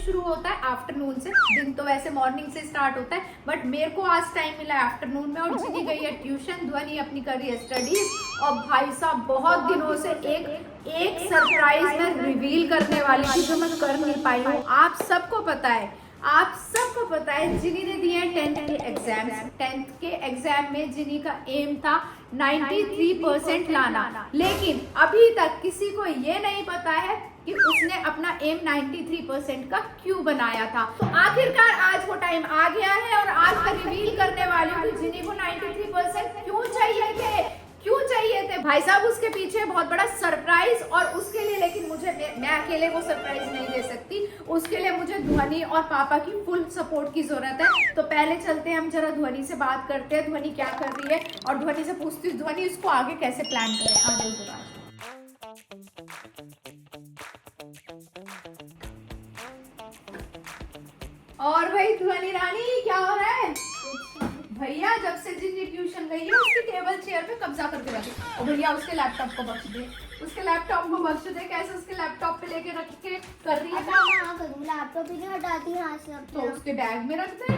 शुरू होता है आफ्टरनून से। दिन तो वैसे मॉर्निंग से स्टार्ट होता है, बट मेरे को आज टाइम मिला है आफ्टरनून में। और जिनी गई है ट्यूशन, ध्वनि अपनी कर रही है स्टडीज। और भाई साहब बहुत दिनों से एक सरप्राइज मैं रिवील करने वाली थी जो मैं कर नहीं पाई हूँ। आप सबको पता है जिनी ने दिए 10th के एग्जाम। 10th के एग्जाम में जिनी का एम था 93% लाना, लेकिन अभी तक किसी को ये नहीं पता है कि उसने अपना एम 93% का क्यों बनाया था। तो आखिरकार आज वो टाइम आ गया है और आज मैं रिवील करने वाली हूँ कि जिनी को 93% क्यों चाहिए थे भाई साहब। उसके पीछे बहुत बड़ा सरप्राइज, और उसके लिए लेकिन मुझे मैं अकेले वो सरप्राइज नहीं दे सकती। उसके लिए मुझे ध्वनि और पापा की फुल सपोर्ट की जरूरत है। तो पहले चलते हैं हम जरा ध्वनि से बात करते हैं, ध्वनि क्या कर रही है, और ध्वनि से पूछती हूँ ध्वनि इसको आगे कैसे प्लान करें। आ जाओ जरा। और भाई ध्वनि रानी क्या हो रहा है? भैया जब से जिन्नी ट्यूशन गई है उसकी टेबल चेयर पे कब्जा करके रखी। और भैया उसके लैपटॉप को बख्श दे, कैसे उसके लैपटॉप पे लेके रख के कर रही है। लैपटॉप ही हटाती हाथ से तो उसके बैग में रख दे।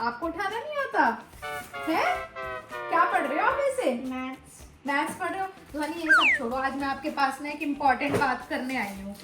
आपको उठाना नहीं आता है? क्या पढ़ रहे हो आप? ऐसे मैथ्स पढ़ रहे हो? ध्वनि ये सब छोड़ो, आज मैं आपके पास ना एक इम्पोर्टेंट बात करने आई हूँ।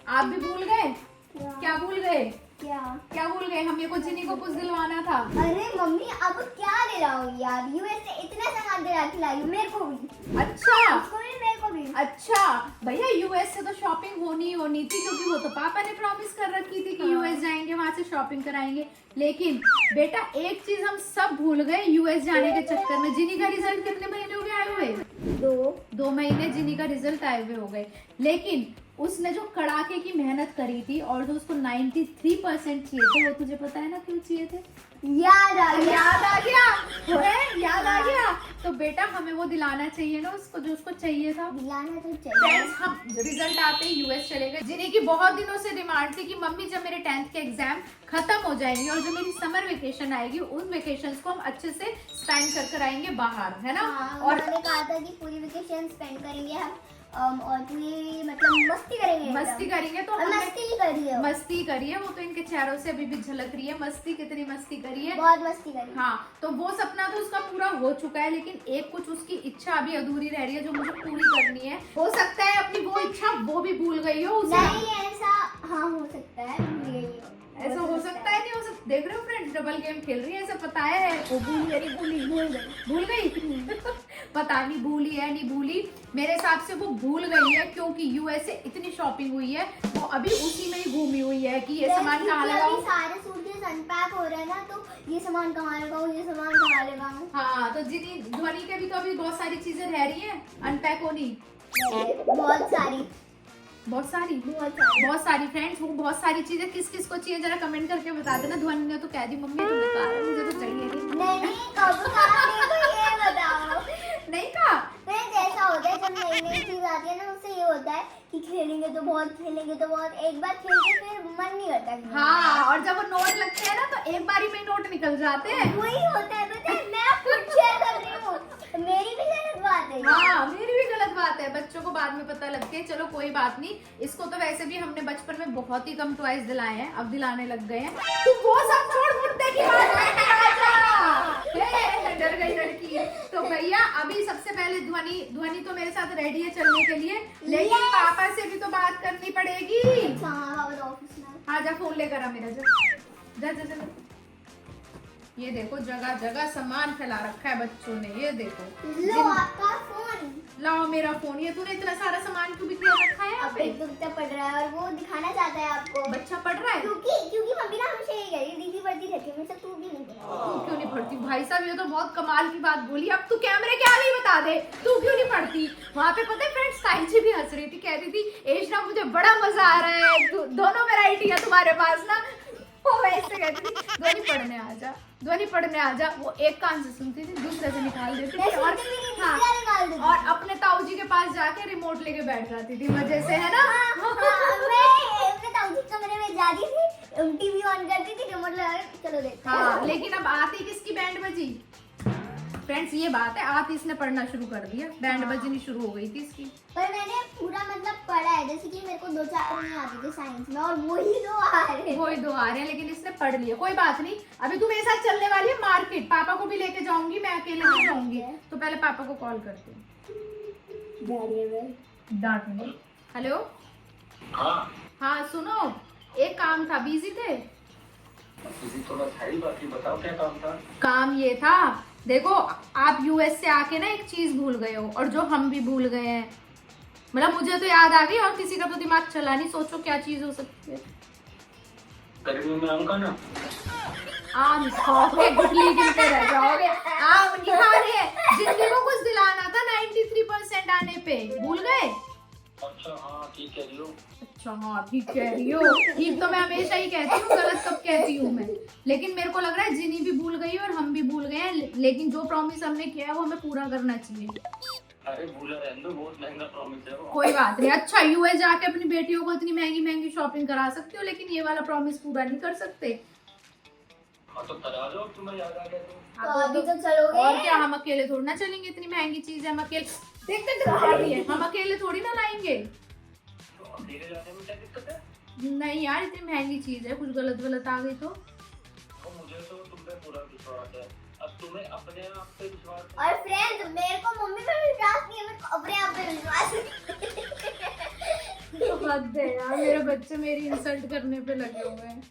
आप भी भूल गए? क्या भूल गए? क्या भूल गए? हमें को जिनी को कुछ दिलवाना था। अरे मम्मी अब क्या ले रहा हूँ यार, यूएस से इतना सामान दे खिलाई मेरे को भी। अच्छा मेरे को भी। अच्छा भैया यूएस से तो शॉपिंग होनी थी, क्योंकि वो तो पापा ने प्रॉमिस कर रखी थी कि यूएस जाएंगे, वहां से शॉपिंग कराएंगे। लेकिन बेटा एक चीज हम सब भूल गए यूएस जाने के चक्कर में। जिनी का रिजल्ट कितने महीने हो गए आए हुए? 2 महीने जिनी का रिजल्ट आए हुए हो गए। लेकिन उसने जो कड़ाके की मेहनत करी थी और जो उसको 93% चाहिए थे, वो तुझे पता है ना क्यों चाहिए थे? याद आ गया। तो बेटा हमें वो दिलाना चाहिए ना उसको, जो उसको चाहिए था। दिलाना तो चाहिए। फ्रेंड्स हम रिजल्ट आते ही यूएस चले गए। जिन्हें की बहुत दिनों से डिमांड थी कि मम्मी जब मेरे 10th के एग्जाम खत्म हो जाएंगे और जो मेरी समर वेकेशन आएगी उन वेकेशंस को हम अच्छे से स्पेंड कर आएंगे बाहर, है ना। और उन्होंने कहा था कि पूरी वेकेशन स्पेंड करेंगे हम, और पूरी मतलब मस्ती करेंगे तो मस्ती करिए। वो तो इनके चेहरों से अभी भी झलक रही है मस्ती, कितनी मस्ती करी है, बहुत मस्ती करी। हाँ, तो वो सपना तो उसका पूरा हो चुका है, लेकिन एक कुछ उसकी इच्छा अभी अधूरी रह रही है जो मुझे पूरी करनी है। हो सकता है अपनी वो इच्छा वो भी भूल गई हो। नहीं ऐसा हाँ हो सकता है, ऐसा हो सकता है, नहीं हो सकता। देख रहे हो फ्रेंड्स डबल गेम खेल रही है, ऐसा पता है वो भूल गई पता नहीं भूली है नहीं भूली, मेरे हिसाब से वो भूल गई है, क्योंकि यूएस से इतनी शॉपिंग हुई है वो अभी उसी में ही घूमी हुई है कि ये सामान कहाँ लगाऊं। सारे सूटकेस अनपैक हो रहे हैं ना, तो ये सामान कहाँ लगाऊं। हाँ, तो जिनी ध्वनि के भी तो अभी बहुत सारी चीजें रह रही है अनपैक होनी। बहुत सारी फ्रेंड्स, वो बहुत सारी चीजें किस किस को चाहिए जरा कमेंट करके बता देना। ध्वनि ने तो कह दी मम्मी तो बेकार है, मुझे तो चाहिए नहीं कहा। जैसा होता है जब नई नई चीज आती है ना, उससे ये होता है कि खेलेंगे तो बहुत, एक बार खेल के फिर मन नहीं करता। हाँ, और जब वो नोट लगते हैं ना तो एक बारी में नोट निकल जाते हैं। वही होता है, पता है मैं खुद शेयर कर रही हूँ, मेरी भी गलत बात है। हाँ, मेरी भी गलत बात है, बच्चों को बाद में पता लगती है। चलो कोई बात नहीं, इसको तो वैसे भी हमने बचपन में बहुत ही कम टॉयज दिलाए हैं, अब दिलाने लग गए हैं। तू वो सब छोड़, मुद्दे की बात डर गई लड़की। तो भैया अभी सबसे पहले ध्वनि तो मेरे साथ रेडी है चलने के लिए, लेकिन पापा से भी तो बात करनी पड़ेगी। हाँ जा फोन लेकर आ मेरा, जा। ये देखो जगह जगह सामान फैला रखा है बच्चों ने, ये देखो। लो आपका फोन, लाओ मेरा फोन। ये तूने इतना सारा सामान क्यों बिखरा रखा है यहाँ पे? बच्चा पढ़ रहा है और वो दिखाना चाहता है आपको। बच्चा पढ़ रहा है क्योंकि मम्मी ना हमेशा यही कह रही, दीदी पढ़ती रहती है, मैं तू भी नहीं तू क्यों नहीं पढ़ती? भाई साहब ये तो बहुत कमाल की बात बोली। अब तू कैमरे के आगे ही बता दे तू क्यों नहीं पढ़ती। वहाँ पे पता है फ्रेंड्स साइंसी भी हंस रही थी, कह रही थी एशना मुझे बड़ा मजा आ रहा है, दोनों वैरायटी है तुम्हारे पास ना। वो वैसे कहती थी ध्वनि पढ़ने आ जा। वो एक कान से सुनती थी, दूसरे से निकाल देती थी, और अपने ताऊ जी के पास जाके रिमोट लेके बैठ जाती थी मजे से, है ना। मैं अपने ताऊ जी कमरे में जाती थी, टीवी ऑन करती थी, रिमोट लगा के चलो देखते हैं। हाँ, लेकिन अब आती किसकी बैंड बजी? फ्रेंड्स ये बात है, आतिश ने पढ़ना शुरू कर दिया, बैंड बजनी शुरू हो गई थी इसकी। पर मैंने पूरा मतलब पढ़ा है, जैसे कि मेरे को 2 चैप्टर नहीं आते थे साइंस में और वही 2 आ रहे हैं। वही 2 आ रहे हैं, लेकिन इसने पढ़ लिया। कोई बात नहीं, अभी तू मेरे साथ चलने वाली है मार्केट, पापा को भी लेके जाऊंगी, मैं अकेले नहीं जाऊंगी। तो पहले पापा को कॉल करती हूँ। हेलो हाँ सुनो, एक काम था, बिजी थे? तो बस है ही, बाकी बताओ क्या काम था? काम ये था, देखो आप यूएस से आके ना एक चीज भूल गए हो, और जो हम भी भूल गए हैं। मतलब मुझे तो याद आ गई और किसी का तो दिमाग चला नहीं। सोचो क्या चीज हो सकती है। गर्मियों में आम खाना। आम खाओगे, गुठली गिनते रह जाओगे। आम नहीं खा रहे हैं, जिंदगी को कुछ दिलाना था 93% आने पे, भूल गए? अच्छा हाँ ठीक है लियो। अच्छा हाँ ठीक कह रही हो। ठीक तो मैं हमेशा ही कहती हूँ, गलत कब कहती हूँ मैं। लेकिन मेरे को लग रहा है जिनी भी भूल गई और हम भी भूल गए हैं, लेकिन जो प्रॉमिस हमने किया है वो हमें पूरा करना चाहिए। अरे भूला रहने दो, बहुत महंगा प्रॉमिस है वो। कोई बात नहीं। अच्छा यूएस जाके अपनी बेटियों को इतनी महंगी महंगी शॉपिंग करा सकते हो, लेकिन ये वाला प्रॉमिस पूरा नहीं कर सकते। हाँ तो करा दो, तुम्हें याद आ गया तो अभी तो चलोगे। और क्या, हम अकेले थोड़ी ना चलेंगे, इतनी महंगी चीज है। हम अकेले देखते दिखा रही है, हम अकेले थोड़ी ना लाएंगे। तो अकेले जाने में क्या दिक्कत है? नहीं यार, इतनी महंगी चीज है, कुछ गलत गलत आ गई तो। मुझे तो तुम पे पूरा विश्वास है, अब तुम्हें अपने आप पे विश्वास है। और फ्रेंड्स, मेरे को मम्मी पे विश्वास नहीं है, मेरे को अपने आप पे विश्वास है। हद है यार, मेरे बच्चे मेरी इंसल्ट करने पे लगे हुए हैं।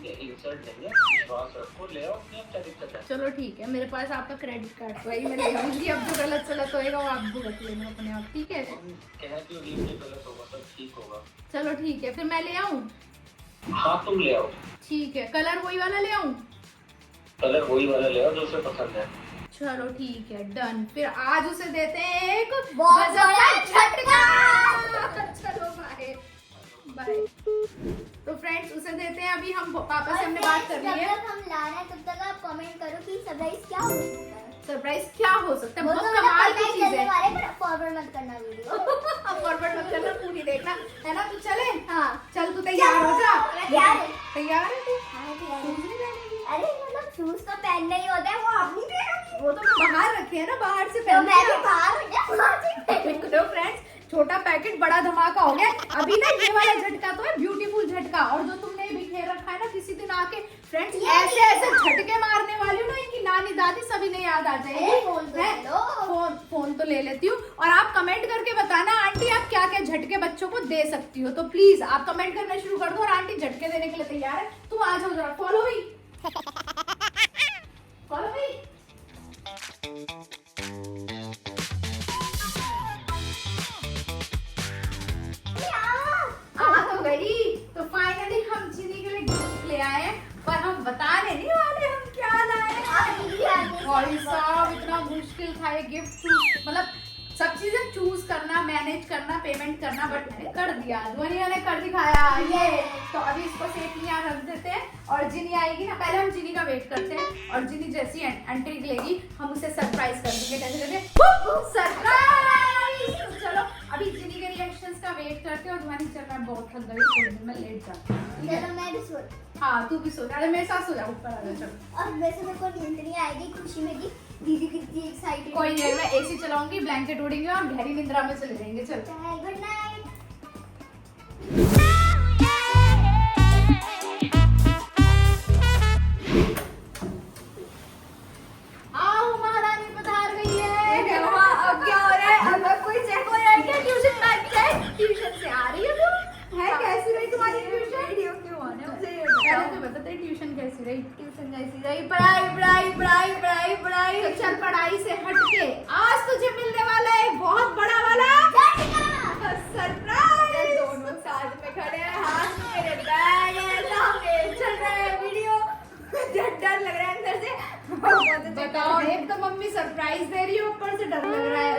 ये इंसल्ट नहीं है, विश्वास रखो, ले आओ, क्या दिक्कत है? चलो ठीक है, मेरे पास आपका क्रेडिट कार्ड तो वही मैं ले आऊंगी। अब जो गलत सलत होएगा वो आप भुगत लेना अपने आप, ठीक है? तुम कहती हो ये गलत होगा, सब ठीक होगा। चलो ठीक है, फिर मैं ले आऊं? हाँ तुम ले आओ। ठीक है, कलर वही वाला ले आऊं? कलर वही वाला ले आओ जो उसे पसंद है। चलो ठीक है, डन। फिर आज उसे देते हैं एक बहुत गजब बड़ा का झटका। चलो बाय बाय। तो फ्रेंड्स उसे देते हैं, अभी हम पापा से हमने बात कर ली है। जब तक हम ला रहे हैं तब तक आप कमेंट करो कि सरप्राइज क्या हो सकता है। सरप्राइज क्या हो सकता है? वो बहुत तो कमाल की चीज है। वाले पर फॉरवर्ड मत करना वीडियो। फॉरवर्ड मत करना, पूरी देखना है ना। तू चले? हाँ चल तू तैयार हो जा। तैयार है। तैयार है तू? हाँ, तैयार है। शूज नहीं पहनेगी? अरे मतलब शूज तो पहनना ही होता है, वो आप नहीं पहनोगी। वो तो मैं बाहर रखे है ना, बाहर से तो पहन मैं भी बाहर हो गया। तो फ्रेंड्स छोटा पैकेट बड़ा धमाका हो गया। अभी ना ये वाला झटका तो है ब्यूटीफुल झटका, और जो तुमने बिखेर रखा है ना किसी दिन आके फ्रेंड्स, ऐसे ऐसे झटके मारने वाली हूँ ना, इनकी नानी दादी सभी ने याद आ जाएगी। फोन तो ले लेती हूँ। और आप कमेंट करके बताना आंटी आप क्या क्या झटके बच्चों को दे सकती हो, तो प्लीज आप कमेंट करना शुरू कर दो। और आंटी झटके देने के लिए तैयार है, तुम आ जाओ जरा। Follow me, follow me. तो गई। तो फाइनली हम जिनी के लिए गिफ्ट ले आए हैं, पर हम बताने नहीं वाले हम क्या लाए। भाई साहब इतना मुश्किल था ये गिफ्ट चूज, मतलब सब चीजें चूज करना, मैनेज करना, पेमेंट करना, बट मैंने कर दिया, ध्वनिया ने कर दिखाया ये। तो अभी इसको सेफली यहाँ रख देते हैं, और जिनी आएगी ना, पहले हम जिनी का वेट करते हैं, और जिनी जैसी एंट्री लेगी हम उसे सरप्राइज कर देंगे। कैसे करते? सरप्राइज। चलो अभी जिनी के रिएक्शंस का वेट करते हैं। और ध्वनि चल रहा है, बहुत थक गई, थोड़ी देर में लेट जाती हूँ। चलो मैं भी सो। हाँ तू भी सो जा, अरे मेरे साथ सो जा, ऊपर आ जा। चलो और वैसे मेरे को नींद नहीं आएगी, खुशी में कि दीदी कितनी एक्साइटेड। कोई देर में एसी चलाऊंगी, ब्लैंकेट उड़ेंगे और गहरी निद्रा में चले जाएंगे। चल गुड नाइट। आओ महारानी पधार गई है। अब क्या हो रहा है? अब कोई चेक हो रहा है क्या? ट्यूशन बैठ के ट्यूशन से आ रही है तू? है कैसी रही तुम्हारी ट्यूशन? वीडियो क्यों आने मुझे ये बता। पहले तो बता तेरी ट्यूशन कैसी रही? ट्यूशन कैसी रही? पढ़ाई पढ़ाई पढ़ाई पढ़ाई पढ़ाई। तो चल पढ़ाई से हट के आज तुझे मिलने वाला है बहुत बड़ा वाला सरप्राइज। दोनों साथ में खड़े हैं, हाथ में मेरे बैग है, सामने चल रहा है वीडियो। डर लग रहा है अंदर से। बताओ, एक तो मम्मी सरप्राइज दे रही है, ऊपर से डर लग रहा है।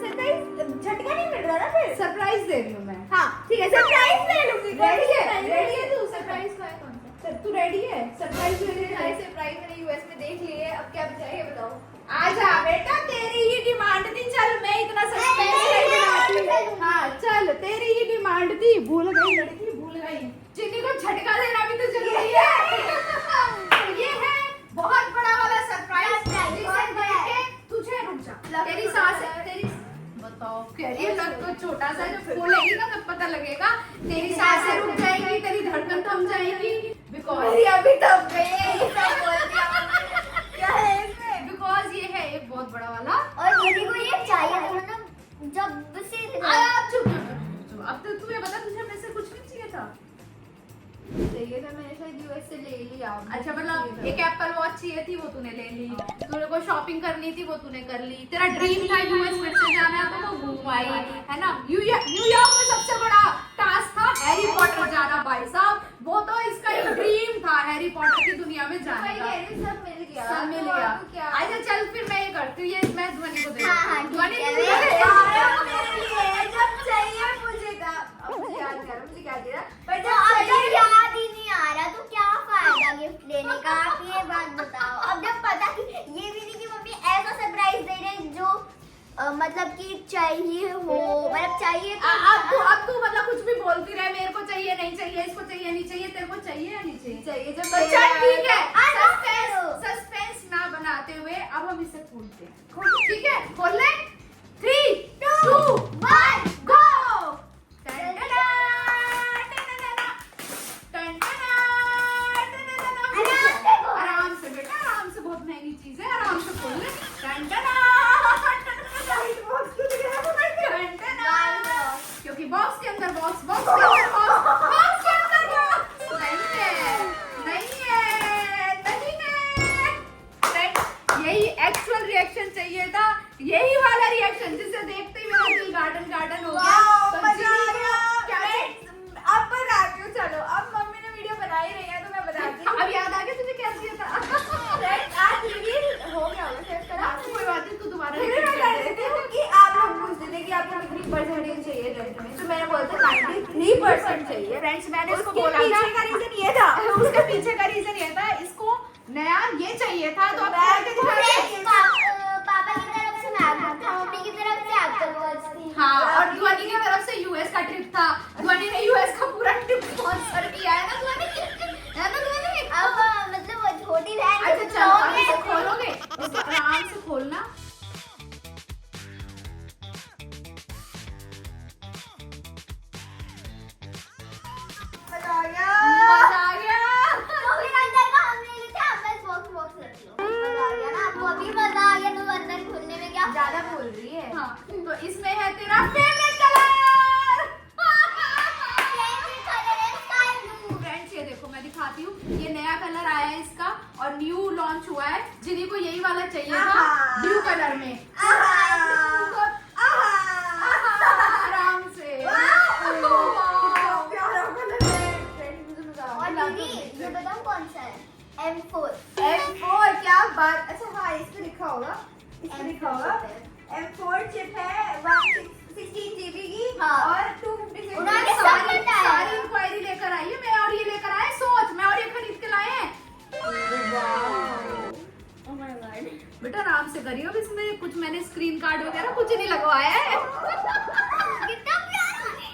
सरप्राइज झटका नहीं मिल रहा ना फिर। सरप्राइज दे रही हूँ मैं। हाँ ठीक है, सरप्राइज ले लूंगी। रेडी है तू? सरप्राइज का है कौन सा? तू रेडी है? सरप्राइज ले ले। सारे सरप्राइज मैंने यूएस में देख लिए, अब क्या चाहिए बताओ। आजा बेटा, तेरी ही डिमांड थी। चल मैं इतना सस्पेंस नहीं बनाती। हाँ चल, तेरी ही डिमांड थी। भूल गई लड़की, भूल गई। जिन्नी को झटका देना भी तो जरूरी है। ये है बहुत बड़ा वाला सरप्राइज, जिसे लगेगा, तेरी सांसें रुक जाएंगी, तेरी धड़कन थम जाएगी, बिकॉज अभी तक गए ये सब बोल दिया मम्मी। क्या है इसमें? बिकॉज ये है एक बहुत बड़ा वाला। और दीदी को ये चाहिए था मतलब जब से अब चुप, अब तो तुम्हें बता, तुझे मेरे से कुछ नहीं चाहिए था। चाहिए था, मैंने शायद यूएस से ले लिया। अच्छा मतलब एक एप्पल वॉच चाहिए थी वो तूने ले ली, तूने को शॉपिंग करनी थी वो तूने कर ली, तेरा ड्रीम था यूएस फिर से जाना तो वो घूम आई, है ना। न्यूयॉर्क में सबसे बड़ा टास्क था हैरी पॉटर जाना भाई साहब, वो तो इसका एक ड्रीम था हैरी पॉटर की दुनिया में जाने का। सब मिल गया, सब मिल तो गया। अब क्या? अच्छा चल फिर मैं ये करती हूँ, ये मैं ध्वनि को दे हाँ, हाँ, देती हूँ। ध्वनि ठीक है। तू ले ले। जब चाहिए मुझे था, अब मुझे याद नहीं आ रहा मुझे क्या दे रहा, पर तो जब चाहिए याद ही नहीं आ रहा तो क्या फायदा गिफ्ट लेने का, आप ये बात बताओ। अब जब पता कि ये भी नहीं कि मम्मी ऐसा सरप्राइज दे रहे हैं जो मतलब कि चाहिए हो, मतलब चाहिए तो अब तू मतलब कुछ भी बोलती रहे, मेरे को चाहिए नहीं चाहिए, इसको चाहिए नहीं चाहिए, तेरे को चाहिए या नहीं चाहिए। चाहिए जब तो चल ठीक है, करो। सस्पेंस ना बनाते हुए अब हम इसे खोलते हैं, ठीक है। खोल ले, 3 2 1 गो। आराम से बेटा, आराम से, बहुत महंगी चीज है, आराम से खोल ले। क्योंकि बॉक्स के अंदर बॉक्स के अंदर बॉक्स के अंदर बॉक्स नहीं है। यही एक्चुअल रिएक्शन चाहिए था, यही वाला रिएक्शन जिसे देखते ही मेरा दिल गार्डन हो गया। तो मजा आ जिनी को क्या अब बताती हूँ, चलो अब मम्मी ने वीडियो बना ही रही है तो मैं बताती हूँ। अब याद आ गया तुझे क्या चाहिए था। आज रिवील हो गया होगा शायद कल। कोई बात नहीं, तू दोबारा फिर मैं repeat कर कर दे। देती हूँ कि आप लोग पूछते थे कि आपको कितनी परसेंटेज चाहिए 10th में, तो मैंने बोला था 93% चाहिए। फ्रेंड्स मैंने इसको उसके बोला पीछे था, का रीजन ये था। उसके पीछे का रीजन ये था, इसको नया ये चाहिए था तो अब पापा की तरफ से मैकबुक था, मम्मी की तरफ से एप्पल वॉच थी। हाँ, और ध्वनि की तरफ से यूएस का ट्रिप था। ध्वनि ने यूएस का पूरा ट्रिप स्पॉन्सर किया है ना ध्वनि, है ना ध्वनि। अब मतलब वो छोटी बहन अच्छा चल, अब इसे खोलोगे, इसको आराम से खोलना। मजा आ गया। मजा आ गया। तो फिर अंदर का हम ले लेते हैं, आप बस बॉक्स रख लो। मजा आ गया ना, आपको अभी मजा आ गया तो अंदर खोलने में क्या ज्यादा बोल रही है। हाँ, तो इसमें है तेरा फेवरेट कलर। फ्रेंड्स ये देखो मैं दिखाती हूँ, ये नया कलर आया है इसका और न्यू लॉन्च हुआ है। जिन्हीं को यही वाला चाहिए था ब्लू कलर में, आराम से। और दीदी ये बताऊं कौन सा है? M4 क्या बात। अच्छा हाँ इस पे लिखा होगा, इस पे लिखा होगा M4 चिप है 116 GB की। हाँ। और 256 उन्होंने सारी सारी इंक्वायरी लेकर आई है, मैं और ये लेकर आए, सोच मैं और ये खरीद के लाए हैं। Oh my God। बेटा आराम से करियो, अब इसमें कुछ मैंने स्क्रीन कार्ड वगैरह कुछ नहीं लगवाया है। कितना प्यारा है।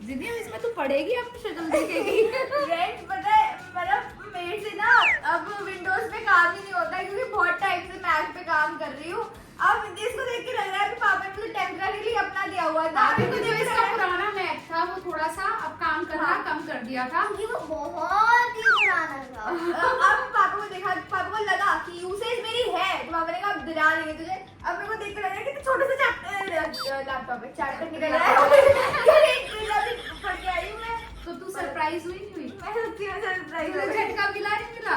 जिन्हें इसमें तू पढ़ेगी अब शक्ल देखेगी। फ्रेंड्स पता है मतलब मेरे से ना अब विंडोज पे काम ही नहीं होता क्योंकि बहुत टाइम से मैक पे काम कर रही हूँ। अब इसको देख के लग रहा है कि पापा ने मुझे टेम्पररीली अपना दिया हुआ था। अभी तो जो इसका पुराना मैक था वो थोड़ा सा अब काम करना कम कर दिया था। क्योंकि वो बहुत ही पुराना था। अब पापा को देखा, पापा को लगा कि यूसेज मेरी है तो पापा ने कहा अब दिला देंगे तुझे। अब मेरे को देख के लग रहा है कि छोटे से लैपटॉप पे चैप्टर निकल रहा है। पढ़ के आई हूँ मैं। तो तू सरप्राइज हुई नहीं हुई? मैं सच्ची में सरप्राइज तुझे झटका मिला नहीं मिला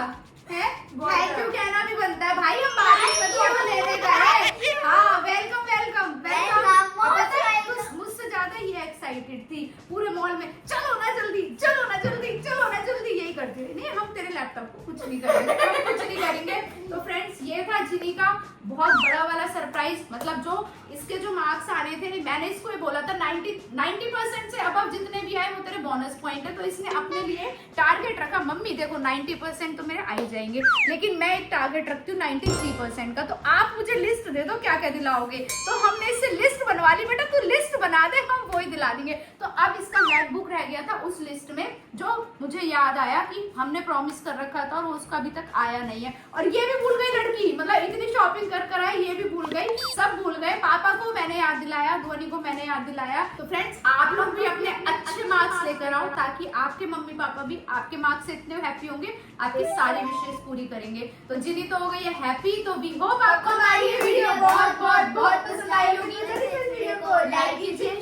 है? बहुत थैंक यू कहना भी बनता है भाई, हम बारिश में तो लेने गए। हाँ वेलकम वेलकम वेलकम। मुझसे ज्यादा ये एक्साइटेड थी पूरे मॉल में, चलो ना जल्दी चलो ना जल्दी चलो ना जल्दी, यही करती रही। नहीं हम तेरे लैपटॉप को कुछ नहीं करेंगे, हम कुछ नहीं करेंगे। तो फ्रेंड्स ये था जिनी का बहुत बड़ा वाला सरप्राइज, मतलब जो इसके जो मार्क्स आने थे, मैंने इसको ये बोला था 90% से अब जितने भी आए वो तेरे में बोनस पॉइंट है, तो इसने अपने लिए टारगेट रखा, मम्मी देखो 90% तो मेरे आ ही जाएंगे, लेकिन मैं एक टारगेट रखती हूँ 93% का, तो आप मुझे लिस्ट दे दो क्या क्या दिलाओगे। तो हमने इससे लिस्ट बनवा ली, बेटा तू लिस्ट बना दे, हम वही दिला देंगे। तो अब इसका मैकबुक रह गया था उस लिस्ट में, जो मुझे याद आया कि हमने प्रॉमिस कर रखा था और उसका अभी तक आया नहीं है। और ये भी भूल गई लड़की, मतलब इतनी शॉपिंग कर आई, ये भी भूल गई, सब भूल गए। पापा को मैंने याद दिलाया, ध्वनि को मैंने याद दिलाया। तो फ्रेंड्स आप लोग भी अपने अच्छे मार्क्स लेकर आओ, ताकि आपके मम्मी पापा भी आपके मार्क्स से इतने हैप्पी होंगे, आपकी सारी विशेष पूरी करेंगे। तो जिनी तो हो गई है हैप्पी, तो वी होप आपको हमारी ये वीडियो बहुत बहुत बहुत पसंद आई होगी। वीडियो को लाइक कीजिए,